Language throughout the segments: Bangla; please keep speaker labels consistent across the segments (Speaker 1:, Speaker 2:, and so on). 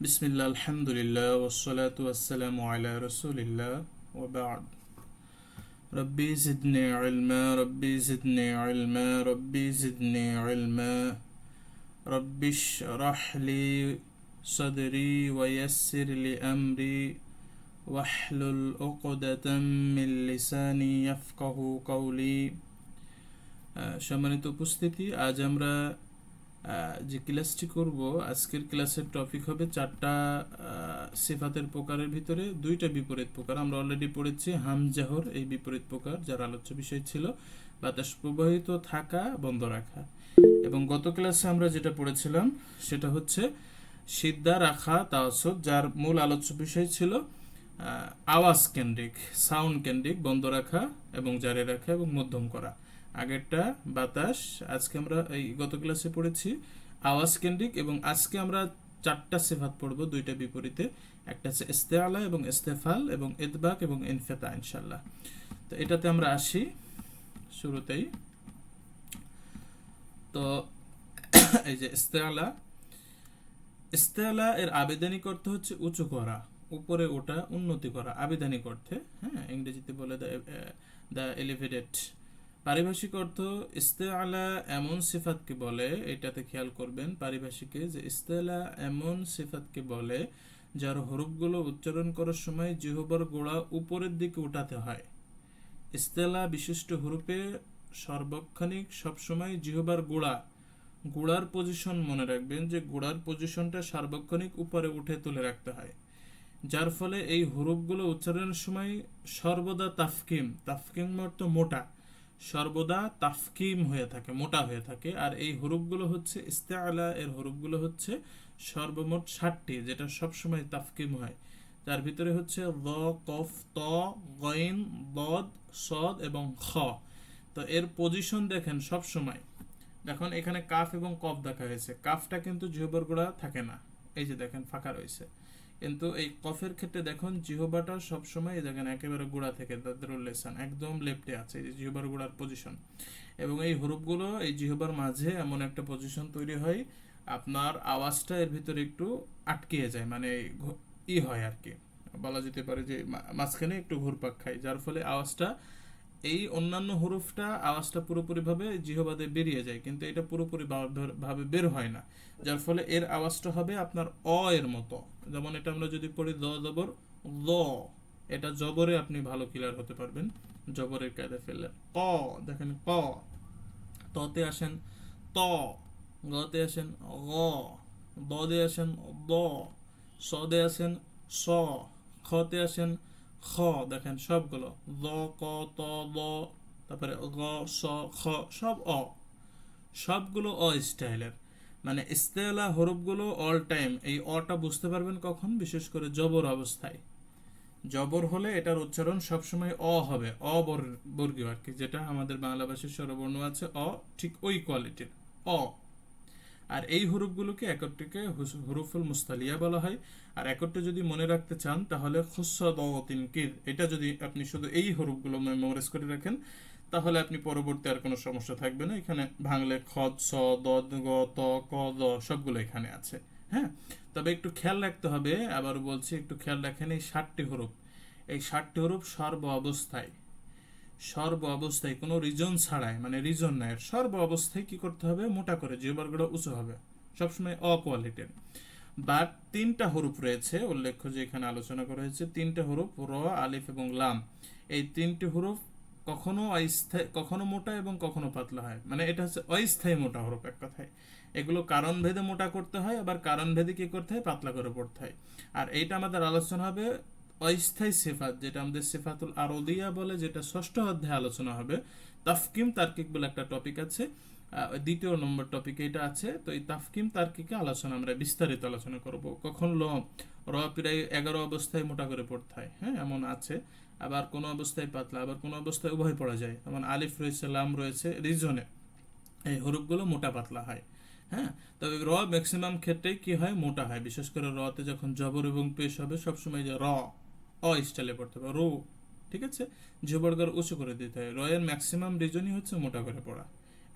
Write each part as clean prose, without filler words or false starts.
Speaker 1: বিসমিল্লাহ আলহামদুলিল্লাহ ওয়াসসালাতু ওয়াসসালামু আলা রাসূলিল্লাহ ওয়া বা'দ রব্বি জিদনি ইলমা রব্বি জিদনি ইলমা রব্বি জিদনি ইলমা রব্বিশরাহ লি সাদরি ওয়া ইয়াসসির লি আমরি ওয়াহলুল উকদাতাম মিন লিসানি ইয়াফকাহু কওলি। সম্মানিত উপস্থিতি, আজ আমরা যে ক্লাসটি করব, আজকের ক্লাসের টপিক হবে চারটা সিফাতের প্রকারের ভিতরে দুইটা বিপরীত প্রকার। আমরা অলরেডি পড়েছি হামজাহর এই বিপরীত প্রকার, যার আলোচ্য বিষয় ছিল বাতাস প্রবাহিত থাকা বন্ধ রাখা। এবং গত ক্লাসে আমরা যেটা পড়েছিলাম সেটা হচ্ছে সিদ্ধা রাখা তাওয়াসুদ, যার মূল আলোচ্য বিষয় ছিল আওয়াজ কেন্দ্রিক, সাউন্ড কেন্দ্রিক বন্ধ রাখা এবং জারি রাখা এবং মধ্যম করা। আগেরটা বাতাস, আজকে আমরা এই গত ক্লাসে পড়েছি আওয়াজ কেন্দ্রিক। এবং আজকে আমরা চারটা সিফাত পড়ব দুইটা বিপরীতে, একটা হচ্ছে ইস্তেআলা এবং ইস্তেফাল এবং ইতবাক এবং ইনফিতা ইনশাআল্লাহ। তো এটাতে আমরা আসি শুরুতেই। তো এই যে ইস্তেআলা, ইস্তেআলা এর আবেদনিক অর্থ হচ্ছে উঁচু করা, উপরে ওঠা, উন্নতি করা, আবেদনিক অর্থে। হ্যাঁ, ইংরেজিতে বলে দ্য এলিভেটেড। পারিভাষিক অর্থ ইস্তেআলা এমন সিফাতকে বলে, এটাতে খেয়াল করবেন পারিভাষিকে, যে ইস্তেআলা এমন সিফাতকে বলে যার হরফগুলো উচ্চারণ করার সময় জিহ্বার গোড়া উপরের দিকে উঠাতে হয়। ইস্তেআলা বিশিষ্ট হরফে সর্বক্ষণিক সবসময় জিহ্বার গোড়ার পজিশন মনে রাখবেন, যে গোড়ার পজিশনটা সার্বক্ষণিক উপরে উঠে তুলে রাখতে হয়, যার ফলে এই হরফগুলো উচ্চারণের সময় সর্বদা তাফকিম অর্থ মোটা, সর্বদা তাফকিম হয়ে থাকে, মোটা হয়ে থাকে। আর এই হরফগুলো হচ্ছে ইস্তেআলা এর হরফগুলো হচ্ছে সর্বমোট 60টি, যেটা সবসময় তাফকিম হয়, যার ভিতরে হচ্ছে য, কফ, ত, গইন, বদ, সদ এবং খ। তো এর পজিশন দেখেন সব সময়। দেখুন এখানে কাফ এবং কফ দেখা হয়েছে, কাফটা কিন্তু জিহ্বার গোড়া থাকে না, এই যে দেখেন ফাঁকা রয়েছে। কিন্তু এই কফের ক্ষেত্রে দেখুন জিহ্বাটা সবসময় দেখেন একেবারে গোড়া থেকে দাদরুল লিসান একদম লেফটে আছে, এই যে জিহ্বার গোড়ার পজিশন। এবং এই হরফগুলো এই জিহ্বার মাঝে এমন একটা পজিশন তৈরি হয়, আপনার আওয়াজটা এর ভিতরে একটু আটকিয়ে যায়, মানে হয় আর কি, বলা যেতে পারে যে মাঝখানে একটু ঘুরপাক খায়, যার ফলে আওয়াজটা, এই অন্যান্য হরফটা আওয়াজটা পুরোপুরিভাবে জিহ্বাতে বেরিয়ে যায়, কিন্তু এটা পুরোপুরি ভাবে বের হয় না, যার ফলে এর আওয়াজটা হবে আপনার অ এর মতো। যেমন এটা আমরা যদি পড়ি দ জবর ল, এটা জবরে আপনি ভালো ক্লিয়ার হতে পারবেন, জবরের কায়দা ফেললে। ক, দেখেন ক, ততে আসেন ত, গতে আসেন গ, দে আসেন দ, সদে আসেন স, খতে আসেন খ। দেখেন সবগুলো দ, ক, ত, দ, তারপরে গ, স, খ, সব সবগুলো স্টাইলের। মানে ইস্তেলা হরফগুলো অল টাইম এই অটা বুঝতে পারবেন কখন, বিশেষ করে জবর অবস্থায়। জবর হলে এটার উচ্চারণ সবসময় হবে, বর্গীয় আর কি, যেটা আমাদের বাংলা ভাষার স্বরবর্ণ আছে অ, ঠিক ওই কোয়ালিটির অ। আর এই হরফগুলোকে একটিকে হুরুফুল মুস্তালিয়া বলা হয়। আর একটটা যদি মনে রাখতে চান তাহলে খুসসাদাতিনকির, এটা যদি আপনি শুধু এই হরফগুলো মেমোরাইজ করে রাখেন তাহলে আপনি পরবর্তী আর কোনো সমস্যা থাকবে না। এখানে ভাঙলে খ, স, দ, গ, ত, ক, দ সবগুলো এখানে আছে। হ্যাঁ, তবে একটু খেয়াল রাখতে হবে, আবার বলছি একটু খেয়াল রাখেন, এই 60টি হরফ, এই 60টি হরফ সর্ব অবস্থায় কোনো রিজন ছাড়াই, মানে রিজন নাই, সর্ব অবস্থায় কি করতে হবে, মোটা করে জিহ্বারগুলো উঁচু হবে, সবসময় কোয়ালিটির। বাট 3টা হরফ রয়েছে উল্লেখ্য, যে এখানে আলোচনা করা হয়েছে 3টে হরফ র, আলিফ এবং লাম। এই 3টি হরফ কখনো অস্থায়ী, কখনো মোটা এবং কখনো পাতলা হয়, মানে এটা হচ্ছে অস্থায়ী মোটা হরফ এক কথায়। এগুলো কারণ ভেদে মোটা করতে হয়, আবার কারণ ভেদে কি করতে হয়, পাতলা করে পড়তে হয়। আর এইটা আমাদের আলোচনা হবে অস্থায়ী সিফাত, যেটা আমাদের সিফাতুল আরদিয়া বলে, যেটা ষষ্ঠ অধ্যায়ে আলোচনা হবে। তাফকিম তার্কিক বলে একটা টপিক আছে, দ্বিতীয় নম্বর টপিকে এটা আছে। তো এই তাফকিম তার্কিকে আলোচনা আমরা বিস্তারিত আলোচনা করব। কখন র প্রায় 11 অবস্থায় মোটা করে পড়তে হয়, হ্যাঁ এমন আছে, আবার কোনো অবস্থায় পাতলা, আবার কোনো অবস্থায় উভয় পড়া যায়, যেমন আলিফ রয়েছে, লাম রয়েছে, রিজনে এই হরফগুলো মোটা পাতলা হয়। হ্যাঁ, তবে র ম্যাক্সিমাম ক্ষেত্রেই কি হয়, মোটা হয়, বিশেষ করে রতে যখন জবর এবং পেশ হবে সবসময় যে স্টাইলে পড়তে হবে ঠিক আছে, জিহ্বার উঁচু করে দিতে হয়। র এর ম্যাক্সিমাম রিজনই হচ্ছে মোটা করে পড়া,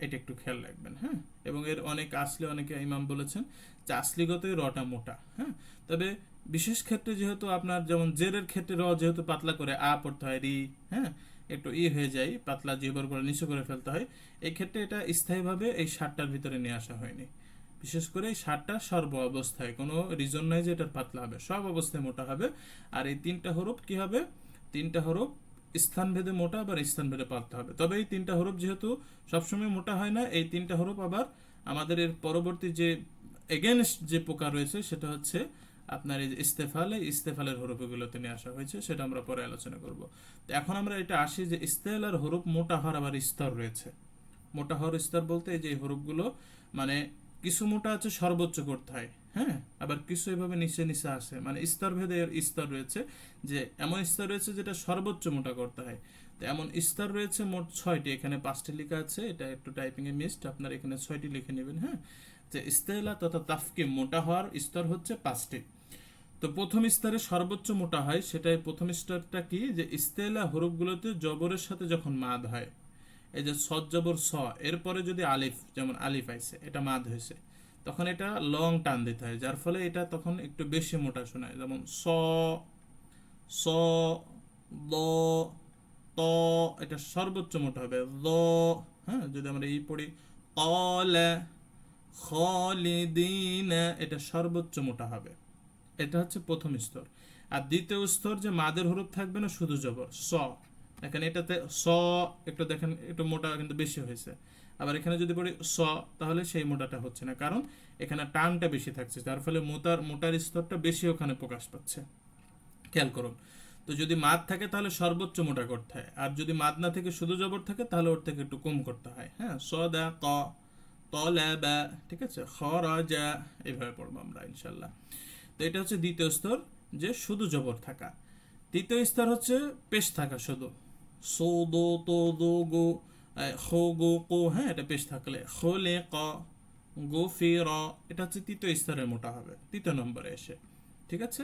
Speaker 1: এটা একটু খেয়াল রাখবেন, হ্যাঁ। এবং এর অনেক আসলে অনেকে ইমাম বলেছেন যে আসলিগতই রটা মোটা, হ্যাঁ। তবে বিশেষ ক্ষেত্রে যেহেতু আপনার যেমন জেরের ক্ষেত্রে র যেহেতু পাতলা করে আ পড়তে হয়, রি, হ্যাঁ, একটু হয়ে যায়, পাতলা জিহ্বার করে নিচু করে ফেলতে হয়, এই ক্ষেত্রে এটা স্থায়ীভাবে এই 60টার ভিতরে নিয়ে আসা হয়নি। বিশেষ করে এই 60টা সর্ব অবস্থায়, কোনো রিজন নাই যে এটার পাতলা হবে, সব অবস্থায় মোটা হবে। আর এই 3টা হরফ কি হবে, 3টা হরফ স্থানভেদে মোটা আবার স্থানভেদে পাতলা হবে। তবে এই 3টা হরফ যেহেতু সবসময় মোটা হয় না, এই 3টা হরফ আবার আমাদের এর পরবর্তী যে এগেনস্ট যে প্রকার রয়েছে সেটা হচ্ছে আপনার এই যে ইস্তেফাল, এই ইস্তেফালের হরফগুলোতে নিয়ে আসা হয়েছে, সেটা আমরা পরে আলোচনা করব। তো এখন আমরা এটা আসি যে ইস্তেফাল আর হরফ মোটা হওয়ার আবার স্তর রয়েছে। মোটা হওয়ার স্তর বলতে এই যে হরফগুলো মানে কিছু মোটা আছে সর্বোচ্চ করতে হয়, হ্যাঁ, আবার কিছু এভাবে নিচে নিচে আসে, মানে স্তর ভেদে এর স্তর রয়েছে, যে এমন স্তর রয়েছে যেটা সর্বোচ্চ মোটা করতে হয়। তো এমন স্তর রয়েছে মোট 6টি, এখানে 5টি লেখা আছে, এটা একটু টাইপিং এ মিসড, আপনার এখানে 6টি লিখে নেবেন, হ্যাঁ। যে ইস্তেলা তথা তাফকে মোটা হওয়ার স্তর হচ্ছে 5টি। তো প্রথম স্তরে সর্বোচ্চ মোটা হয়, সেটাই প্রথম স্তরটা কি, যে ইস্তেলা হরফগুলোতে জবরের সাথে যখন মাদ হয়, এই যে সদ জবর স, এরপরে যদি আলিফ, যেমন আলিফ আইছে, এটা মাদ হয়েছে, তখন এটা লং টান দিতে হয়, যার ফলে এটা তখন একটু বেশি মোটা শোনায়, যেমন স, স, দ, ত, এটা সর্বোচ্চ মোটা হবে দ, হ্যাঁ। যদি আমরা এই পড়ি ক্বালা খালিদিনা, এটা সর্বোচ্চ মোটা হবে। এটা হচ্ছে প্রথম স্তর। আর দ্বিতীয় স্তর যে মাদের হরফ থাকবে না, শুধু জবর স, এখানে এটাতে স একটু দেখেন একটু মোটা কিন্তু বেশি হয়েছে। আবার এখানে যদি পড়ি স, তাহলে সেই মোটাটা হচ্ছে না, কারণ এখানে টানটা বেশি থাকছে, যার ফলে মোটার স্তরটা বেশি ওখানে প্রকাশ পাচ্ছে। খেয়াল করুন। তো যদি মাদ থাকে তাহলে সর্বোচ্চ মোটা করতে হয়, আর যদি মাদ না থেকে শুধু জবর থাকে তাহলে ওর থেকে একটু কম করতে হয়, হ্যাঁ। সদা ক, তলাবা, ঠিক আছে, খরাজা, এইভাবে পড়বো আমরা ইনশাল্লাহ। তো এটা হচ্ছে দ্বিতীয় স্তর, যে শুধু জবর থাকা। তৃতীয় স্তর হচ্ছে পেশ থাকা শুধু, সো দো তো দো গো, খো গো কো, হ্যাঁ, এটা পেশ থাকলে খোলে ক, গো ফি র, এটা হচ্ছে তৃতীয় স্তরের মোটা হবে, তৃতীয় নম্বরে এসে, ঠিক আছে।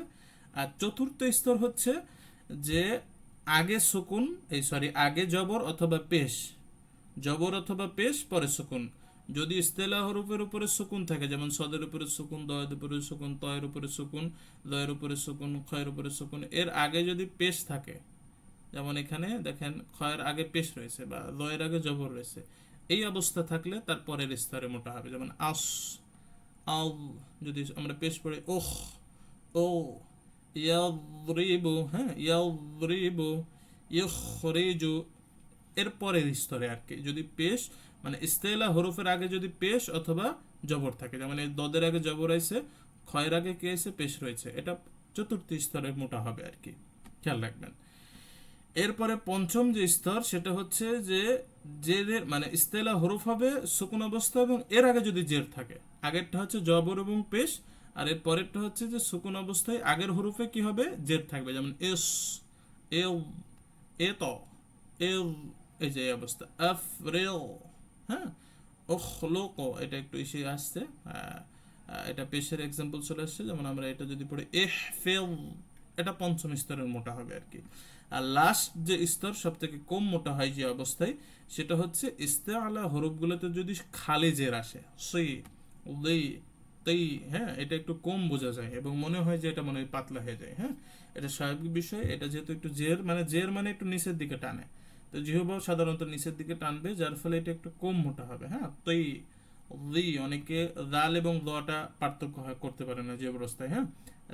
Speaker 1: আর চতুর্থ স্তর হচ্ছে যে আগে সুকুন, এই সরি আগে জবর অথবা পেশ, জবর অথবা পেশ পরে সুকুন। যদি ইস্তেলা হরফের উপরে সুকুন থাকে, যেমন সদের উপরে সুকুন, দয়ের উপরে সুকুন, তয়ের উপরে সুকুন, দয়ের উপরে সুকুন, খয়ের উপরে সুকুন, এর আগে যদি পেশ থাকে, যেমন এখানে দেখেন খয়ের আগে পেশ রয়েছে বা দয়ের আগে জবর রয়েছে, এই অবস্থা থাকলে তার পরের স্তরে মোটা হবে, যেমন আস, আল, যদি আমরা পেশ পড়ে ওহ, ও, ইয়াদরিবু, হ্যাঁ, ইয়াদরিবু, ইখরিজু, এর পরের স্তরে আর কি, যদি পেশ মানে ইস্তেলা হরফের আগে যদি পেশ অথবা জবর থাকে, যেমন এই দদের আগে জবর আছে, খয়ের আগে কে আছে, পেশ রয়েছে, এটা চতুর্থ স্তরে মোটা হবে আর কি, খেয়াল রাখবেন। এরপরে পঞ্চম যে স্তর সেটা হচ্ছে যে জেরের মানে ইস্তেলা হরফ হবে সুকুন অবস্থা এবং এর আগে যদি জের থাকে, আগেরটা হচ্ছে জবর এবং পেশ, আর এর পরেরটা হচ্ছে যে সুকুন অবস্থায় আগের হরফে কি হবে, জের থাকবে, যেমন এস, এল, এ ত, এল, এই যে এই অবস্থা আফরেল, হ্যাঁ, ওখলোক, এটা একটু এসে আসছে, এটা পেশের এক্সাম্পল চলে আসছে, যেমন আমরা এটা যদি পড়ি ইহফিল, এটা পঞ্চম স্তরের মোটা হবে আর কি। আর লাস্ট যে স্তর সব থেকে কম মোটা হয় যে অবস্থায়, সেটা হচ্ছে ইস্তেআলা হরফগুলোতে যদি খালি জের আসে, সই, লি, তেই, হ্যাঁ, এটা একটু কম বোঝা যায় এবং মনে হয় যে এটা মনে হয় পাতলা হয়ে যায়, হ্যাঁ। এটা স্বাভাবিক বিষয়, এটা যেহেতু একটু জের মানে একটু নিচের দিকে টানে, তো জিহ্বা সাধারণত নিচের দিকে টানবে, যার ফলে এটা একটু কম মোটা হবে, হ্যাঁ। তৈ, লি, অনেকে দাল এবং দটা পার্থক্য করতে পারে না যে অবস্থায়, হ্যাঁ।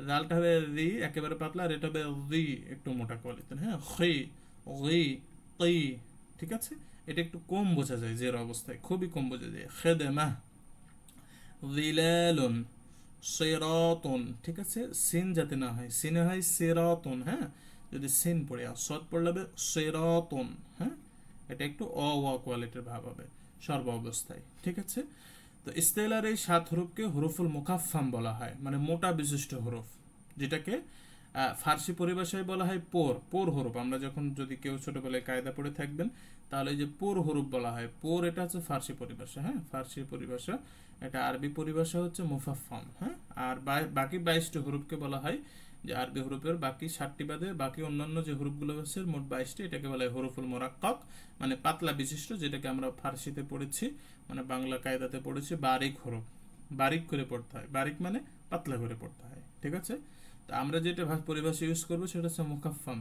Speaker 1: দালটা হবে রি একেবারে পাতলা, আর এটা হবে রি একটু মোটা কোয়ালিটির, হ্যাঁ, খি, রি, তৈ, ঠিক আছে। এটা একটু কম বোঝা যায় জের অবস্থায়, খুবই কম বোঝা যায়। খেদেমা, যিলালুন, সিরাতুন, ঠিক আছে, সিন যাতে না হয়, সিনে হয় সিরাতুন, হ্যাঁ, যদি সিন পড়ে আর সদ পড়লে হবে সিরাতুন, হ্যাঁ, এটা একটু কোয়ালিটির ভাব হবে সর্ব অবস্থায়, ঠিক আছে। তো ইস্তেলার এই 7 হরফকে হরফুল মুকাফফাম বলা হয়, মানে মোটা বিশিষ্ট হরফ, যেটাকে ফার্সি পরিভাষায় বলা হয় পোর হরফ। আমরা যখন যদি কেউ ছোটবেলায় কায়দা পড়ে থাকবেন, তাহলে এই যে পোর হরফ বলা হয়, পোর এটা হচ্ছে ফার্সি পরিভাষা, হ্যাঁ, ফার্সি পরিভাষা। এটা আরবি পরিভাষা হচ্ছে মুফাফফাম, হ্যাঁ। আর বাকি 22টি হরফকে বলা হয় যে আরবি হরফের বাকি 7টি বাদে বাকি অন্যান্য যে হরফগুলো আছে মোট 22টি, এটাকে বলা হয় হরফুল মোরাক্কাক, মানে পাতলা বিশিষ্ট, যেটাকে আমরা ফার্সিতে পড়েছি, মানে বাংলা কায়দাতে পড়েছি বারিক হরফ। বারিক করে পড়তে হয়, বারিক মানে পাতলা করে পড়তে হয়, ঠিক আছে। তো আমরা যেটা পরিভাষা ইউজ করবো সেটা হচ্ছে মুখাফফাম,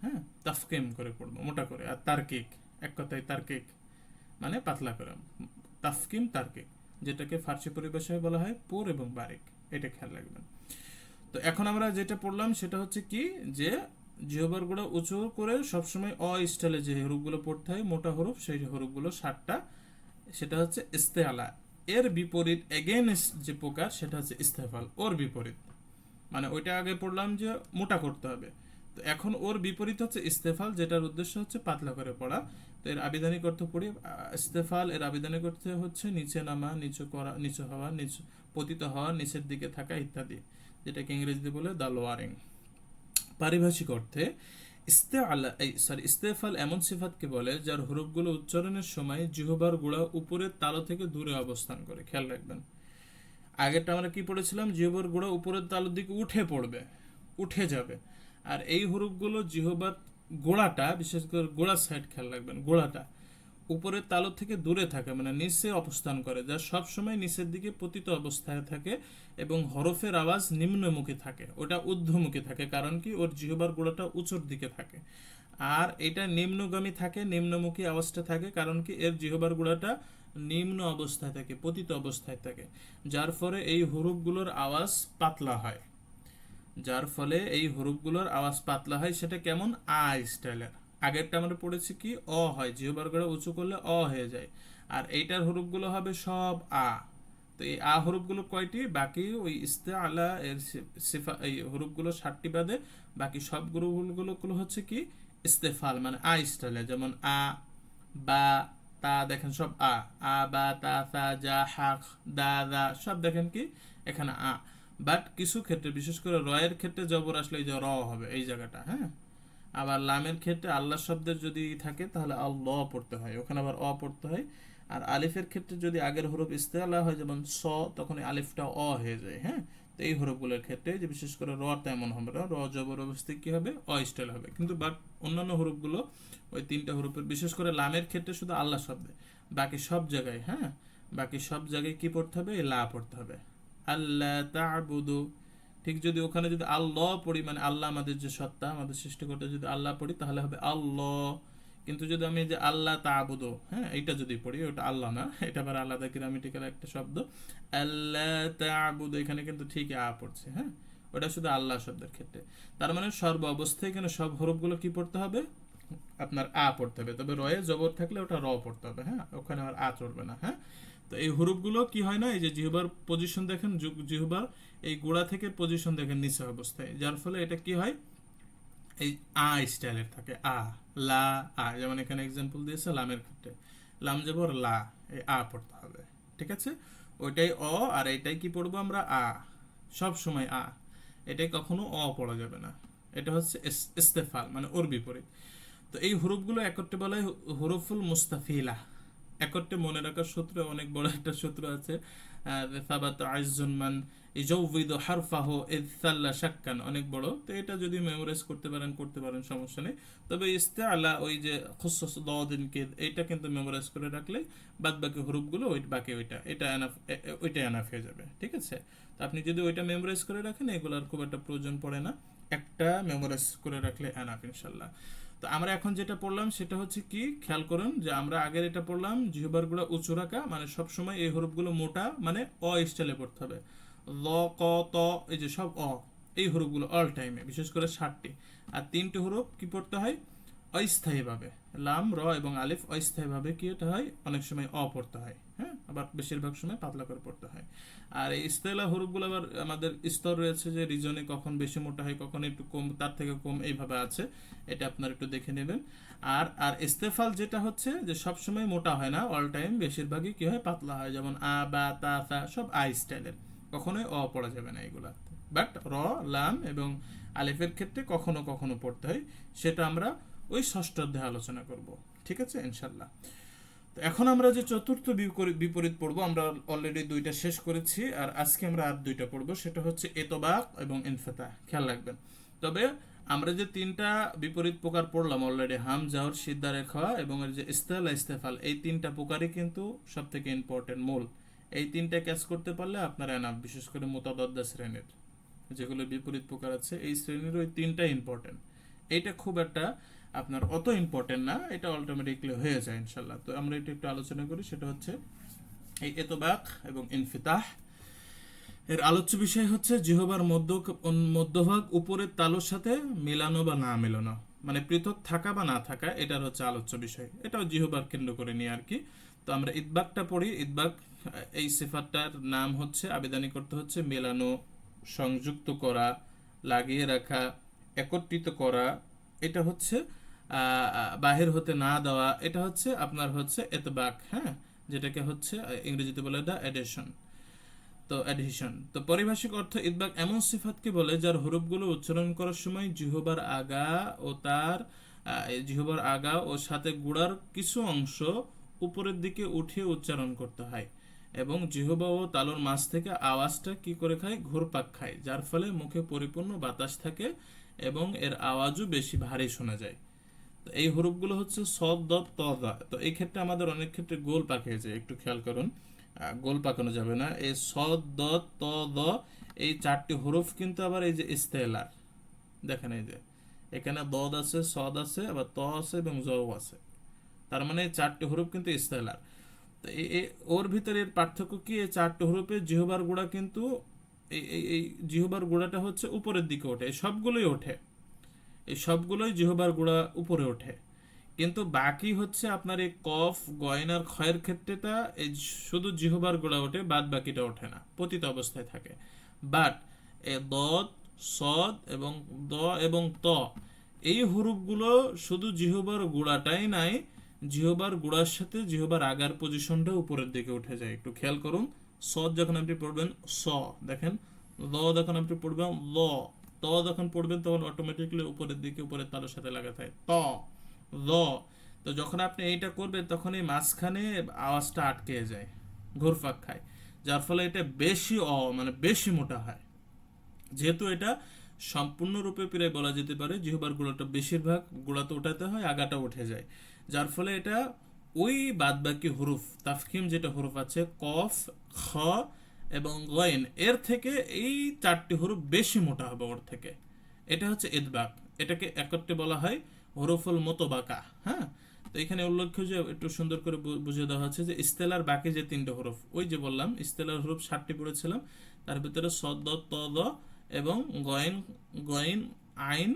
Speaker 1: হ্যাঁ, তাফকিম করে পড়বো, মোটা করে। আর তার্কিক, এক কথায় তার্কিক মানে পাতলা করে, তাফকিম তার্কিক, যেটাকে ফার্সি পরিভাষায় বলা হয় পুর এবং বারিক, এটা খেয়াল রাখবেন। তো এখন আমরা যেটা পড়লাম সেটা হচ্ছে কি, যে জিহ্বার গোড়া উঁচু করে সবসময় অ স্টাইলে যে হরফগুলো পড়তে হয়, মোটা হরফ, সেই হরফগুলো 7টা, সেটা হচ্ছে ইস্তেআলা। এর বিপরীত এগেইনস্ট যে প্রকার সেটা হচ্ছে ইস্তেফাল, ওর বিপরীত। মানে ওইটা আগে পড়লাম যে মোটা করতে হবে, তো এখন ওর বিপরীত হচ্ছে ইস্তেফাল, যেটার উদ্দেশ্য হচ্ছে পাতলা করে পড়া। তো এর আবিধানিক অর্থ পড়ি। ইস্তেফাল এর আবিধানিক অর্থ হচ্ছে নিচে নামা, নিচু করা, নিচু হওয়া, নিচু পতিত হওয়া, নিচের দিকে থাকা ইত্যাদি, যেটাকে ইংরেজিতে বলে দ্য লোয়ারিং। পারিভাষিক অর্থে ইস্তেফাল এমন সিফাতকে বলে যার হরফগুলো উচ্চারণের সময় জিহ্বার গোড়া উপরের তালু থেকে দূরে অবস্থান করে। খেয়াল রাখবেন, আগেরটা আমরা কি পড়েছিলাম, জিহ্বার গোড়া উপরের তালুর দিকে উঠে পড়বে, উঠে যাবে। আর এই হরফগুলো জিহ্বার গোড়াটা, বিশেষ করে গোড়ার সাইড খেয়াল রাখবেন, গোড়াটা উপরের তালু থেকে দূরে থাকে, মানে নিচে অবস্থান করে, যা সব সময় নিচের দিকে পতিত অবস্থায় থাকে এবং হরফের আওয়াজ নিম্নমুখী থাকে, ওটা ঊর্ধ্বমুখী থাকে। কারণ কি, ওর জিহ্বার গোড়াটা উঁচুর দিকে থাকে। আর এটা নিম্নগামী থাকে, নিম্নমুখী আওয়াজটা থাকে, কারণ কি, এর জিহ্বার গোড়াটা নিম্ন অবস্থায় থাকে, পতিত অবস্থায় থাকে, যার ফলে এই হরফগুলোর আওয়াজ পাতলা হয়। যার ফলে এই হরফগুলোর আওয়াজ পাতলা হয়। সেটা কেমন, আ স্টাইলের। আগেরটা আমরা পড়েছি কি, অ হয়, জিহ্বার গোড়া উঁচু করলে অ হয়ে যায়। আর এইটার হরফগুলো হবে সব আ। তো এই আ হরফগুলো কয়টি, বাকি ওই ইস্তেআলা এর সিফা, এই হরফগুলো 7টি বাদে বাকি সব গ্রুপগুলো হচ্ছে কি ইস্তেফাল, মানে আ স্টাইলে। যেমন আ, বা, তা, দেখেন সব আ, আ বা তা সা যা হা দা দা, সব দেখেন কি এখানে আ। বাট কিছু ক্ষেত্রে, বিশেষ করে রয়ের ক্ষেত্রে জবর আসলে এই যে র হবে এই জায়গাটা, হ্যাঁ। আবার লামের ক্ষেত্রে আল্লাহ শব্দের যদি থাকে তাহলে আল্লাহ পড়তে হয়, ওখানে আবার অ পড়তে হয়। আর আলিফের ক্ষেত্রে যদি আগের হরফ ইস্তেআলা হয়, যেমন স, তখন এই আলিফটা অ হয়ে যায়, হ্যাঁ। তো এই হরফগুলোর ক্ষেত্রে, যে বিশেষ করে র তেমন হবে না, র জবর অবস্থায় কি হবে, অ স্টাইল হবে। কিন্তু বাট অন্যান্য হরফগুলো, ওই 3টা হরফের, বিশেষ করে লামের ক্ষেত্রে শুধু আল্লাহ শব্দে, বাকি সব জায়গায়, হ্যাঁ, বাকি সব জায়গায় কি পড়তে হবে, লা পড়তে হবে। আল্লাহ তা'বুদু, ঠিক যদি ওখানে যদি আল্লাহ পড়ি, মানে আল্লাহ আমাদের যে সত্তা, আমাদের সৃষ্টিকর্তা, যদি আল্লাহ পড়ি তাহলে হবে আল্লাহ। কিন্তু যদি আমি যে আল্লাহ তা'বুদু, হ্যাঁ, এইটা যদি পড়ি, ওটা আল্লাহ না, এটা আবার আলাদা গ্রামেটিক্যাল একটা শব্দ। আল্লাহ তা'বুদু, এখানে কিন্তু ঠিকই আ পড়ছে, হ্যাঁ, ওটা শুধু আল্লাহ শব্দের ক্ষেত্রে। তার মানে সর্ব অবস্থায় এখানে সব হরফগুলো কি পড়তে হবে, আপনার আ পড়তে হবে। তবে রয়ে জবর থাকলে ওটা র পড়তে হবে, হ্যাঁ, ওখানে আর আ চলবে না, হ্যাঁ। তো এই হরফগুলো কি হয় না, এই যে জিহ্বার পজিশন দেখেন, জিহ্বার এই গোড়া থেকে পজিশন দেখেন নিচে অবস্থায়, যার ফলে এটা কি হয়, এই আ স্টাইলের থাকে, আ, লা, আ। যেমন এখানে এক্সাম্পল দিয়েছে লামের ক্ষেত্রে, লাম জবর লা, এই আ পড়তে হবে, ঠিক আছে। ওইটাই অ, আর এইটাই কি পড়বো আমরা, আ, সব সময় আ। এটাই কখনো অ পড়া যাবে না। এটা হচ্ছে ইস্তেফাল, মানে ওর বিপরীত। তো এই হরফগুলো একত্রে বলা হয় হরফুল মুস্তাফিলা। একত্রে মনে রাখার সূত্র অনেক বড় একটা সূত্র আছে, সাবাত আইজুন মান ইজাউযিদু হারফাহু ইয সাল্লা শাক্কান, অনেক বড়। তো এটা যদি মেমোরাইজ করতে পারেন সমস্যা নেই। তবে ইস্তেআলা, ওই যে খুসুস দাদিন কে, এটা কিন্তু মেমোরাইজ করে রাখলে বাদ বাকি হরফগুলো ওই বাকি ওইটা, এটা এনাফ, ওইটা এনাফ হয়ে যাবে, ঠিক আছে। তো আপনি যদি ওইটা মেমোরাইজ করে রাখেন, এগুলোর খুব একটা প্রয়োজন পড়ে না, একটা মেমোরাইজ করে রাখলে এনাফ ইনশাল্লাহ। তো আমরা এখন যেটা পড়লাম সেটা হচ্ছে কি, খেয়াল করুন যে আমরা আগের এটা পড়লাম জিহ্বার গুলো উঁচু রাখা, মানে সবসময় এই হরফগুলো মোটা, মানে অ স্টাইলে পড়তে হবে। ল, ক, ত, এই যে সব অ, এই হরফগুলো অল টাইমে, বিশেষ করে 7টি। আর 3টে হরফ কি পড়তে হয়, অস্থায়ীভাবে, লাম, র এবং আলিফ অস্থায়ীভাবে কি এটা হয়, অনেক সময় অ পড়তে হয়, হ্যাঁ, আবার বেশিরভাগ সময় পাতলা করে পড়তে হয়। আর এই ইস্তেলা হরফগুলো আবার আমাদের স্তর রয়েছে, যে রিজনে কখন বেশি মোটা হয়, কখন একটু কম, তার থেকে কম, এইভাবে আছে। এটা আপনারা একটু দেখে নেবেন। আর আর ইস্তেফাল যেটা হচ্ছে, যে সব সময় মোটা হয় না, অল টাইম বেশিরভাগই কি হয়, পাতলা হয়। যেমন আ, বা, তা, সা, সব আ স্টাইলের, কখনোই অ পড়া যাবে না এগুলা। বাট র, লাম এবং আলিফের ক্ষেত্রে কখনো কখনো পড়তে হয়, সেটা আমরা ওই ষষ্ঠ অধ্যায়ে আলোচনা করব, ঠিক আছে ইনশাল্লাহ। তো এখন আমরা যে চতুর্থ বিপরীত পড়বো, আমরা অলরেডি দুইটা শেষ করেছি, আর আজকে আমরা আর দুইটা পড়বো, সেটা হচ্ছে এতবাক এবং ইনফিতাহ। খেয়াল রাখবেন। তবে আমরা যে তিনটা বিপরীত প্রকার পড়লাম অলরেডি, হাম জাহর সিদ্ধা রেখা এবং এর যে ইস্তেলা ইস্তেফাল, এই তিনটা প্রকারই কিন্তু সব থেকে ইম্পর্টেন্ট মূল। এই তিনটা ক্যাচ করতে পারলে আপনার এনাফ, বিশেষ করে মুতাদাদ্দা শ্রেণীর যেগুলো বিপরীত প্রকার আছে, এই শ্রেণীর ওই তিনটা ইম্পর্টেন্ট। এইটা খুব একটা আপনার অত ইম্পর্টেন্ট না, এটা অটোমেটিকলি হয়ে যায় ইনশাল্লাহ। তো আমরা এটা একটু আলোচনা করি, সেটা হচ্ছে এই এতবাক এবং ইনফিতাহ। এর আলোচ্য বিষয় হচ্ছে জিহবার মধ্যভাগ উপরের তালুর সাথে মেলানো বা না মেলানো, মানে পৃথক থাকা বা না থাকা, এটার হচ্ছে আলোচ্য বিষয়। এটাও জিহবার কেন্দ্র করে নিয়ে আর কি। তো আমরা ইতবাকটা পড়ি। ইতবাক এই সিফাতটার নাম হচ্ছে, আবেদনিক করতে হচ্ছে মেলানো, সংযুক্ত করা, লাগিয়ে রাখা, একত্রিত করা। এটা হচ্ছে বাহির হতে না দেওয়া, এটা হচ্ছে আপনার হচ্ছে এতবাক, হ্যাঁ, যেটাকে হচ্ছে ইংরেজিতে বলে দা এডিশন। তো অ্যাডহিশন। তো পারিভাষিক অর্থ ইতবাক এমন সিফাতকে বলে যার হরফগুলো উচ্চারণ করার সময় জিহবার আগা ও সাথে গুড়ার কিছু অংশ উপরের দিকে উঠিয়ে উচ্চারণ করতে হয়, এবং জিহবা ও তালুর মাঝ থেকে আওয়াজটা কি করে খায়, ঘুরপাক খায়, যার ফলে মুখে পরিপূর্ণ বাতাস থাকে এবং এর আওয়াজও বেশি ভারী শোনা যায়। তো এই হরফগুলো হচ্ছে সদ, দত, ত, দা। তো এই ক্ষেত্রে আমাদের অনেক ক্ষেত্রে গোল পাকিয়ে যায়, একটু খেয়াল করুন। গোল পাকানো যাবে না। এই সদ, দ, ত, দ, এই চারটি হরফ কিন্তু আবার এই যে ইস্তেলার, দেখেন এই যে এখানে দদ আছে, সদ আছে, আবার ত আছে এবং জ আছে। তার মানে এই চারটি হরফ কিন্তু ইস্তেলার। তো ওর ভিতরে এর পার্থক্য কি, এই চারটি হরফের জিহবার গোড়া কিন্তু এই জিহবার গোড়াটা হচ্ছে উপরের দিকে ওঠে, এই সবগুলোই ওঠে, এই সবগুলোই জিহবার গোড়া উপরে ওঠে। কিন্তু বাকি হচ্ছে আপনার এই কফ, গয়নার ক্ষয়ের ক্ষেত্রেটা এই শুধু জিহবার গোড়া ওঠে, বাদ বাকিটা ওঠে না, পতিত অবস্থায় থাকে। বাট এ দদ, সদ এবং দ এবং ত, এই হরফগুলো শুধু জিহবার গোড়াটাই নাই, জিহবার গোড়ার সাথে জিহবার আগার পজিশনটা উপরের দিকে উঠে যায়। একটু খেয়াল করুন। সদ যখন আপনি পড়বেন স, দেখেন। ল যখন আপনি পড়বেন ল, ত যখন পড়বেন তখন অটোমেটিকলি উপরের দিকে, উপরের তালের সাথে লাগাতে হয় ত, ল। তো যখন আপনি এইটা করবেন তখন এই মাঝখানে আওয়াজটা আটকে যায়, ঘুরপাক খায়, যার ফলে এটা বেশি মানে বেশি মোটা হয়। যেহেতু এটা সম্পূর্ণরূপে প্রায় বলা যেতে পারে জিহবার গোড়াটা বেশিরভাগ গোড়াতে ওঠাতে হয়, আগাটা উঠে যায়, যার ফলে এটা ওই বাদবাকি হরফ তাফখিম যেটা হরফ আছে কফ, খ এবং গয়েন, এর থেকে এই চারটি হরফ বেশি মোটা হবে ওর থেকে। এটা হচ্ছে ইদবাক। এটাকে একত্রে বলা হয় হরফুল মোতবাকা। হ্যাঁ, তো এখানে উল্লেখ্য যে একটু সুন্দর করে বুঝিয়ে দেওয়া হচ্ছে যে ইস্তেলার বাকি যে তিনটে হরফ, ওই যে বললাম ইস্তেলার হরফ 60টি পড়েছিলাম, তার ভিতরে সদ, দ, ত, দ এবং গয়েন, গয়েন, আইন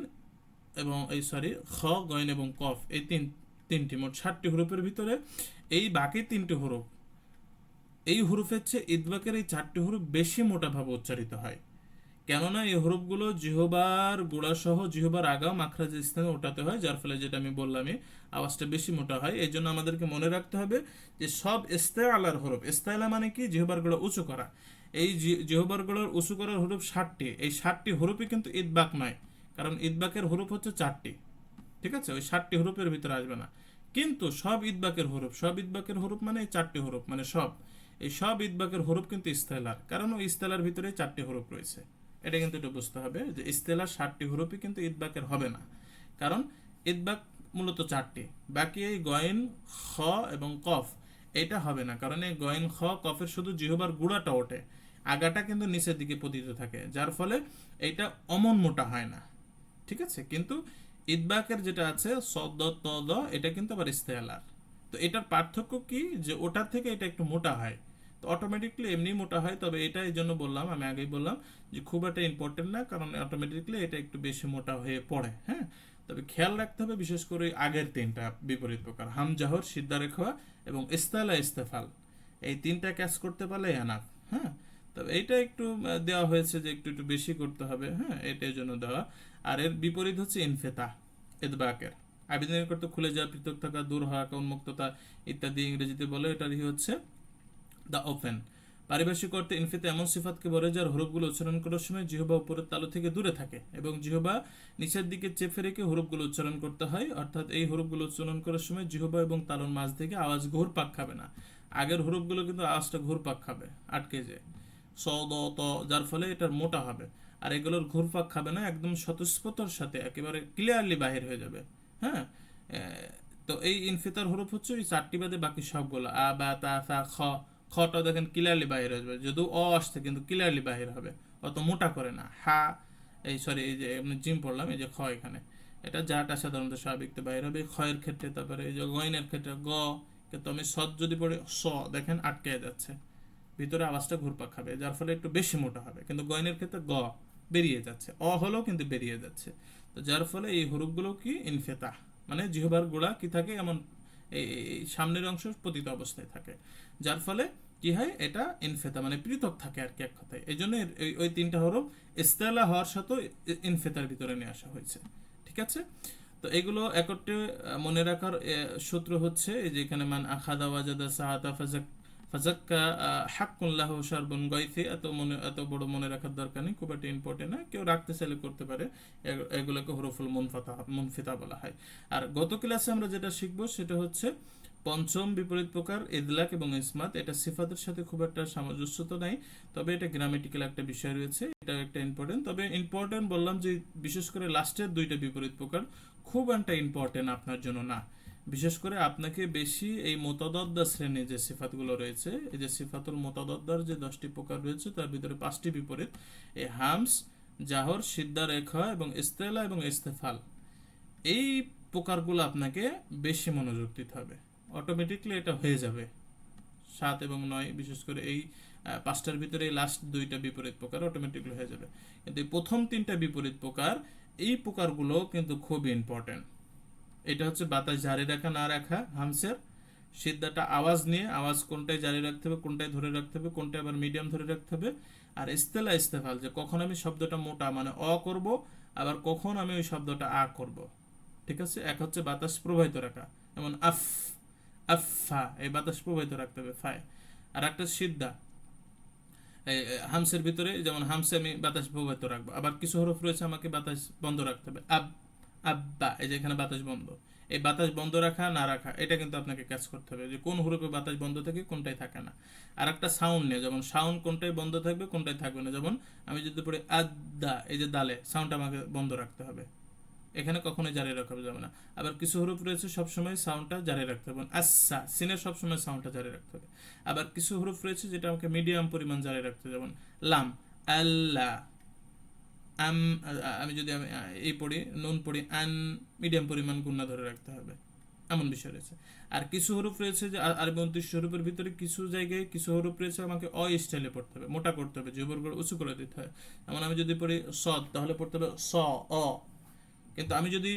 Speaker 1: এবং এই সরি খ, গয়েন এবং কফ, এই তিনটি মোট 60টি হরফের ভিতরে এই বাকি তিনটি হরফ, এই হরফের চেয়ে ইদবাকের এই চারটি হরফ বেশি মোটাভাবে উচ্চারিত হয়। কেননা এই হরফগুলো জিহবার গোড়া সহ জিহবার আগা মাখরাজের স্থানে ওঠাতে হয়, যার ফলে যেটা আমি বললামই আওয়াজটা বেশি মোটা হয়। এই জন্য আমাদেরকে মনে রাখতে হবে যে সব ইস্তেআলার হরফ, ইস্তেআলা মানে কি, জিহবার গোড়া উঁচু করা, এই জিহবার গোড়ার উঁচু করার হরফ 60টি, এই 60টি হরফই কিন্তু ইদবাক নয়, কারণ ইদবাকের হরফ হচ্ছে 4টি। ঠিক আছে, ওই 60টি হরফের ভিতরে আসবে না। কিন্তু সব ইদবাকের হরফ, সব ইদবাকের হরফ মানে এই 4টি হরফ, মানে সব, এই সব ইদবাকের হরফ কিন্তু ইস্তেলার, কারণ ওই ইস্তেলার ভিতরে 4টি হরফ রয়েছে। এটা কিন্তু একটু বুঝতে হবে যে ইস্তেলার 60টি হরফই কিন্তু ইদবাকের হবে না, কারণ ইদবাক মূলত 4টি। বাকি এই গয়েন, খ এবং কফ, এটা হবে না, কারণ এই গয়েন, খ, কফের শুধু জিহবার গুড়াটা ওঠে, আগাটা কিন্তু নিচের দিকে পতিত থাকে, যার ফলে এইটা অমন মোটা হয় না। ঠিক আছে, কিন্তু ইদবাকের যেটা আছে সদ, ত, দ, এটা কিন্তু আবার ইস্তেলার। তো এটার পার্থক্য কি, যে ওটার থেকে এটা একটু মোটা হয়, তো অটোমেটিকলি এমনি মোটা হয়। তবে এটা এই জন্য বললাম, আমি আগেই বললাম যে খুব একটা ইম্পর্টেন্ট না, কারণ অটোমেটিকলি এটা একটু বেশি মোটা হয়ে পড়ে। হ্যাঁ, তবে খেয়াল রাখতে হবে বিশেষ করে আগের তিনটা বিপরীত প্রকার, হামজাহর, সিদ্ধা রেখা এবং ইস্তালা ইস্তেফাল, এই তিনটা ক্যাচ করতে পারলে এনাফ। হ্যাঁ, তবে এইটা একটু দেওয়া হয়েছে যে একটু একটু বেশি করতে হবে, হ্যাঁ, এটার জন্য দেওয়া। আর এর বিপরীত হচ্ছে ইনফেতা, ইদবাকের আবেদনের করতে খুলে যাওয়া, পৃথক থাকা, দূর হওয়া, উন্মুক্ততা ইত্যাদি ইংরেজিতে বলে, এটারই হচ্ছে দ্য ওপেন, পারিভাষিক অর্থে ইনফিতা এমন সিফাতকে বলে যার হরফগুলো উচ্চারণ করার সময় জিহ্বা উপরের তালু থেকে দূরে থাকে এবং জিহ্বা নিচের দিকে চেপে রেখে হরফগুলো উচ্চারণ করতে হয়, অর্থাৎ এই হরফগুলো উচ্চারণ করার সময় জিহ্বা এবং তালুর মাঝ থেকে আওয়াজ ঘুরপাক খাবে না। আগের হরফগুলো কিন্তু আওয়াজটা ঘুরপাক খাবে, আটকে যায় স দ ত, যার ফলে এটার মোটা হবে। আর এগুলোর ঘুরপাক খাবে না, একদম স্বতঃস্ফূর্তর সাথে একেবারে ক্লিয়ারলি বাহির হয়ে যাবে। হ্যাঁ, তো এই ইনফিতার হরফ হচ্ছে ওই চারটি বাদে বাকি সবগুলো আ বা তা সা খ, খটা দেখেন ক্লিয়ারলি বাহির হয়ে যাবে, যদিও অ আসছে কিন্তু ক্লিয়ারলি বাহির হবে, অত মোটা করে না। হা, এই সরি এই যে আমি জিম পড়লাম, এই যে খ এখানে, এটা যাটা সাধারণত স্বাভাবিকতে বাইর হবে খয়ের ক্ষেত্রে। তারপরে এই যে গয়নের ক্ষেত্রে গ, কিন্তু আমি সৎ যদি পড়ি স, দেখেন আটকে যাচ্ছে, ভিতরে আওয়াজটা ঘুরপাক খাবে, যার ফলে একটু বেশি মোটা হবে। কিন্তু গয়নের ক্ষেত্রে গ বেরিয়ে যাচ্ছে, অ হলেও কিন্তু বেরিয়ে যাচ্ছে। তো যার ফলে এই হরফগুলো কি ইনফেতা, মানে জিহ্বার গোড়া কি থাকে এমন এই সামনের অংশ পতিত অবস্থায় থাকে, যার ফলে কি হয় এটা ইনফেতা মানে পৃথক থাকে আর কি, এক কথায়। এই জন্য ওই তিনটা হরফ ইস্তেলা হওয়ার সাথেও ইনফেতার ভিতরে নিয়ে আসা হয়েছে। ঠিক আছে, তো এগুলো একত্রে মনে রাখার সূত্র হচ্ছে এই যে এখানে মান আখাদা ওয়াজাদা সাহাতা ফাজাক্কা হাক্কুল্লাহ শারবুন গাইথি, এত বড় মনে রাখার দরকার নেই, খুব একটা ইম্পর্টেন্ট না, কেউ রাখতে চাইলে করতে পারে। এগুলোকে হরফুল মুনফিতা বলা হয়। আর গত ক্লাসে আমরা যেটা শিখবো সেটা হচ্ছে পঞ্চম বিপরীত প্রকার ইদলাক এবং ইসমাত। এটা সিফাতের সাথে খুব একটা সামঞ্জস্য তো নাই, তবে এটা গ্রামেটিক্যাল একটা বিষয় রয়েছে, এটা একটা ইম্পর্টেন্ট। তবে ইম্পর্টেন্ট বললাম যে বিশেষ করে লাস্টের দুইটা বিপরীত প্রকার খুব একটা ইম্পর্টেন্ট আপনার জন্য না। বিশেষ করে আপনাকে বেশি এই মোতাদদ্দা শ্রেণীর যে সিফাতগুলো রয়েছে, এই যে সিফাতুল মোতাদদ্দার যে 10টি প্রকার রয়েছে তার ভিতরে 5টি বিপরীত, এই হামস, জাহর, সিদ্দা রেখা এবং ইস্তেলা এবং ইস্তেফাল, এই প্রকারগুলো আপনাকে বেশি মনোযোগ দিতে হবে। অটোমেটিকলি এটা হয়ে যাবে 7 এবং 9, বিশেষ করে এই 5টার ভিতরে এই লাস্ট দুইটা বিপরীত প্রকার অটোমেটিকলি হয়ে যাবে। কিন্তু এই প্রথম 3টা বিপরীত প্রকার, এই প্রকারগুলো কিন্তু খুবই ইম্পর্টেন্ট। এটা হচ্ছে বাতাস জারি রাখা না রাখা হামসের, সিদ্ধাটা আওয়াজ নিয়ে, আওয়াজ কোনটায় জারি রাখতে হবে, কোনটায় ধরে রাখতে হবে, কোনটায় আবার মিডিয়াম ধরে রাখতে হবে। আর ইস্তেলা ইস্তেফাল, যে কখন আমি শব্দটা মোটা মানে অ করব, আবার কখন আমি ওই শব্দটা আ করব। ঠিক আছে, এক হচ্ছে বাতাস প্রবাহিত রাখা, যেমন আফ, আফা, এই বাতাস প্রবাহিত রাখতে হবে ফায়। আর একটা সিদ্ধা হামসের ভিতরে, যেমন হামসে আমি বাতাস প্রবাহিত রাখবো, আবার কিছু হরফ রয়েছে আমাকে বাতাস বন্ধ রাখতে হবে, আব, আব্বা, এই যে এখানে বাতাস বন্ধ। এই বাতাস বন্ধ রাখা না রাখা এটা কিন্তু আপনাকে কাজ করতে হবে, যে কোন হরফে বাতাস বন্ধ থাকে কোনটাই থাকে না। আর একটা সাউন্ড নিয়ে, যেমন সাউন্ড কোনটাই বন্ধ থাকবে কোনটাই থাকবে না, যেমন আমি যদি পড়ি আদা, এই যে দালে সাউন্ড আমাকে বন্ধ রাখতে হবে, এখানে কখনোই জারি রাখা যাবে না। আবার কিছু হরফ রয়েছে সবসময় সাউন্ডটা জারি রাখতে হবে, আচ্ছা সিনের সবসময় সাউন্ডটা জারি রাখতে হবে। আবার কিছু হরফ রয়েছে যেটা আমাকে মিডিয়াম পরিমাণ জারি রাখতে হবে, যেমন লাম, আল্লাহ, আম, আমি যদি আমি এই পড়ি নুন পড়ি আন, মিডিয়াম পরিমাণ গুণা ধরে রাখতে হবে, এমন বিষয় রয়েছে। আর কিছু হরফ রয়েছে যে আরবি 29 হরফের ভিতরে কিছু জায়গায় কিছু হরফ রয়েছে আমাকে অ স্টাইলে পড়তে হবে, মোটা করতে হবে, জবর করে উঁচু করে দিতে হয়। যেমন আমি যদি পড়ি সদ, তাহলে পড়তে হবে স অ, কিন্তু আমি যদি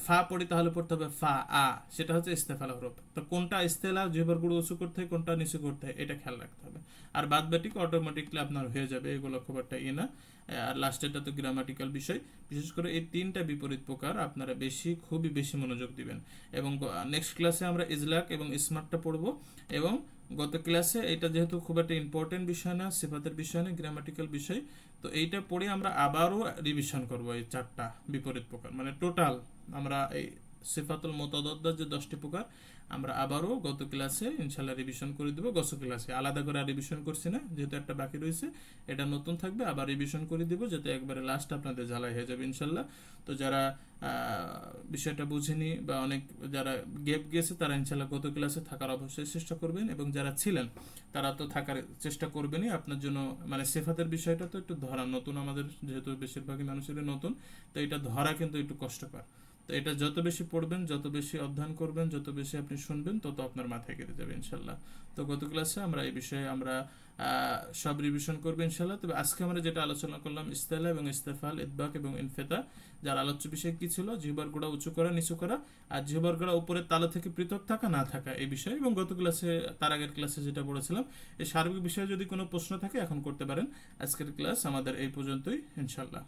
Speaker 1: ফা পড়ি তাহলে পড়তে হবে ফা আ, সেটা হচ্ছে ইস্তেফালা হরফ। তো কোনটা ইস্তেলা জিহ্বার গুলো উঁচু করতে হয়, কোনটা নিচু করতে হয়, এটা খেয়াল রাখতে হবে। আর বাদ বাকি অটোমেটিকলি আপনার হয়ে যাবে, এগুলো খুব একটা না। আর লাস্টেরটা তো গ্রামাটিক্যাল বিষয়। বিশেষ করে এই 3টা বিপরীত প্রকার আপনারা খুবই বেশি মনোযোগ দিবেন। এবং নেক্সট ক্লাসে আমরা ইজলাক এবং স্মার্টটা পড়বো। এবং গত ক্লাসে এটা যেহেতু খুব একটা ইম্পর্টেন্ট বিষয় না, সিফাতের বিষয় না, গ্রামাটিক্যাল বিষয়, তো এইটা পড়ে আমরা আবারও রিভিশন করব এই 4টা বিপরীত প্রকার, মানে টোটাল আমরা এই সিফাতুল মুতাদাদ্দার যে 10টি প্রকার আমরা আবারও গত ক্লাসে ইনশাল্লাহ রিভিশন করে দেবো। গত ক্লাসে আলাদা করে আর রিভিশন করছি না, যেহেতু একটা বাকি রয়েছে, এটা নতুন থাকবে, আবার রিভিশন করে দিব যাতে একবারে লাস্ট আপনাদের ঝালাই হয়ে যাবে ইনশাল্লাহ। তো যারা বিষয়টা বুঝেনি বা অনেক যারা গ্যাপ গিয়েছে তারা ইনশাল্লাহ গত ক্লাসে থাকার অবশ্যই চেষ্টা করবেন, এবং যারা ছিলেন তারা তো থাকার চেষ্টা করবেনই। আপনার জন্য মানে সেফাতের বিষয়টা তো একটু ধরা নতুন, আমাদের যেহেতু বেশিরভাগই মানুষেরই নতুন, তো এটা ধরা কিন্তু একটু কষ্টকর। তো এটা যত বেশি পড়বেন, যত বেশি অধ্যয়ন করবেন, যত বেশি আপনি শুনবেন, তত আপনার মাথায় কেটে যাবে ইনশাল্লাহ। তো গত ক্লাসে আমরা এই বিষয়ে আমরা সব রিভিশন করবো ইনশাল্লাহ। তবে আজকে আমরা যেটা আলোচনা করলাম ইস্তেলা এবং ইস্তেফাল, ইদবাক এবং ইনফেতা, যার আলোচ্য বিষয় কি ছিল, জিহ্বার গোড়া উঁচু করা নিচু করা, আর জিহ্বার গোড়া উপরের তালু থেকে পৃথক থাকা না থাকা, এই বিষয়ে। এবং গত ক্লাসে তার আগের ক্লাসে যেটা বলেছিলাম, এই সার্বিক বিষয়ে যদি কোনো প্রশ্ন থাকে এখন করতে পারেন। আজকের ক্লাস আমাদের এই পর্যন্তই ইনশাল্লাহ।